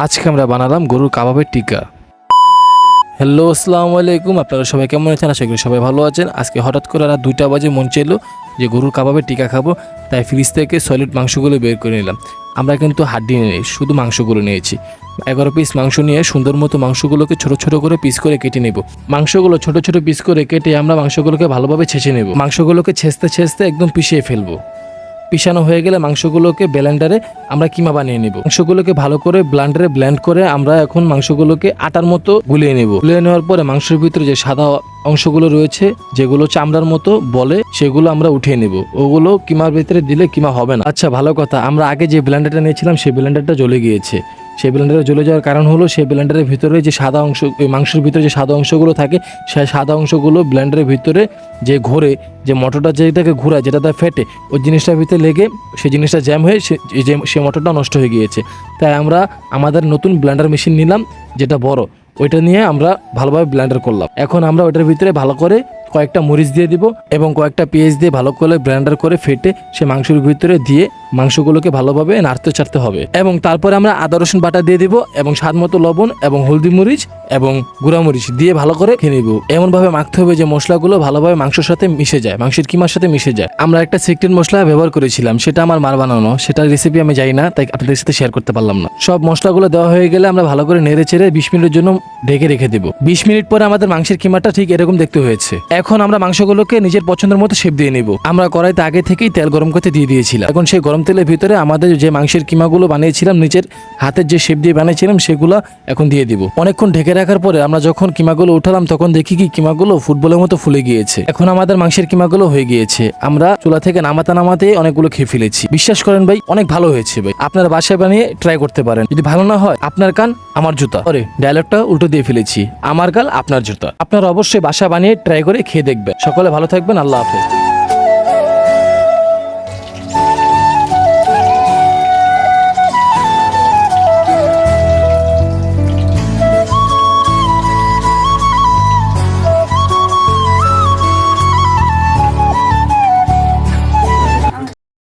আজকে আমরা বানালাম গরুর কাবাবের টিক্কা। হ্যালো, আসসালামু আলাইকুম। আপনারা সবাই কেমন আছেন? আশা করি সবাই ভালো আছেন। আজকে হঠাৎ করে রাত 2টা বাজে মন চাইলো যে গরুর কাবাবের টিক্কা খাবো, তাই ফ্রিজ থেকে সলিড মাংসগুলো বের করে নিলাম। আমরা কিন্তু হাড্ডি নিই, শুধু মাংসগুলো নিয়েছি। 11 পিস মাংস নিয়ে সুন্দর মতো মাংসগুলোকে ছোট ছোট করে পিস করে কেটে নেব। মাংসগুলো ছোট ছোট পিস করে কেটে আমরা মাংসগুলোকে ভালোভাবে ছেঁচে নেব। মাংসগুলোকে ছেঁচতে একদম পিষিয়ে ফেলবো। পিষানো হয়ে গেলে মাংসগুলোকে ব্লেন্ডারে আমরা কিমা বানিয়ে নেব। মাংসগুলোকে ভালো করে ব্লেন্ডারে ব্লেন্ড করে আমরা এখন মাংসগুলোকে আটার মতো গুলিয়ে নেব। গুলিয়ে নেওয়ার পরে মাংসের ভিতরে যে সাদা অংশগুলো রয়েছে, যেগুলো চামড়ার মতো বলে, সেগুলো আমরা উঠিয়ে নেব। ওগুলো কিমার ভিতরে দিলে কিমা হবে না। আচ্ছা, ভালো কথা, আমরা আগে যে ব্লেন্ডারটা নিয়েছিলাম সেই ব্লেন্ডারটা জ্বলে গিয়েছে। সেই ব্লেন্ডারে জ্বলে যাওয়ার কারণ হলো সেই ব্লেন্ডারের ভিতরে যে সাদা অংশ, মাংসের ভিতরে যে সাদা অংশগুলো থাকে, সেই সাদা অংশগুলো ব্লেন্ডারের ভিতরে যে ঘোরে, যে মোটরটা যেটাকে ঘোরায়, যেটাতে ফেটে, ওই জিনিসটার ভিতরে লেগে সেই জিনিসটা জ্যাম হয়ে সে মোটরটা নষ্ট হয়ে গিয়েছে। তাই আমরা আমাদের নতুন ব্লেন্ডার মেশিন নিলাম, যেটা বড়, ওইটা নিয়ে আমরা ভালোভাবে ব্লেন্ডার করলাম। এখন আমরা ওইটার ভিতরে ভালো করে কয়েকটা মরিচ দিয়ে দিব এবং কয়েকটা পেঁয়াজ দিয়ে ভালো করে ব্লেন্ডার করে ফেটে সে মাংসের ভিতরে দিয়ে মাংসগুলোকে ভালোভাবে নাড়তে চাড়তে হবে। এবং তারপরে আমরা আদা রসুন বাটা দিয়ে দিব এবং স্বাদ মতো লবণ এবং হলদি মরিচ এবং গুঁড়া মরিচ দিয়ে ভালো করে খেয়ে নিব। এমনভাবে মাখতে হবে যে মশলাগুলো ভালোভাবে মাংসের সাথে মিশে যায়, মাংসের কিমার সাথে মিশে যায়। আমরা একটা সিক্রেট মশলা ব্যবহার করেছিলাম, সেটা আমার মার বানানো, সেটার রেসিপি আমি জানি না, তাই আপনাদের সাথে শেয়ার করতে পারলাম না। সব মশলাগুলো দেওয়া হয়ে গেলে আমরা ভালো করে নেড়ে চেড়ে 20 মিনিটের জন্য ঢেকে রেখে দেবো। 20 মিনিট পরে আমাদের মাংসের কিমাটা ঠিক এরকম দেখতে হয়েছে। এখন আমরা মাংসগুলোকে নিজের পছন্দের মতো শেপ দিয়ে নিব। আমরা কড়াইতে আগে থেকেই তেল গরম করতে দিয়ে দিয়েছিলাম। এখন সেই গরম তেলের ভিতরে আমাদের যে মাংসের কিমাগুলো বানিয়েছিলাম, নিজের হাতের যে শেপ দিয়ে বানিয়েছিলাম, সেগুলো এখন দিয়ে দিব। অনেকক্ষণ ঢেকে রাখার পরে আমরা যখন কিমাগুলো উঠালাম, তখন দেখি কি কিমাগুলো ফুটবলের মতো ফুলে গিয়েছে। এখন আমাদের মাংসের কিমাগুলো হয়ে গিয়েছে। আমরা চুলা থেকে নামাতে অনেকগুলো খেয়ে ফেলেছি। বিশ্বাস করেন ভাই, অনেক ভালো হয়েছে ভাই। আপনারা বাসায় বানিয়ে ট্রাই করতে পারেন। যদি ভালো না হয়, আপনার কান আমার জুতা। পরে ডায়লগটা উল্টো দিয়ে ফেলেছি, আমার গাল আপনার জুতা। আপনারা অবশ্যই বাসা বানিয়ে ট্রাই করে খেয়ে দেখবেন। সকলে ভালো থাকবেন। আল্লাহ হাফেজ।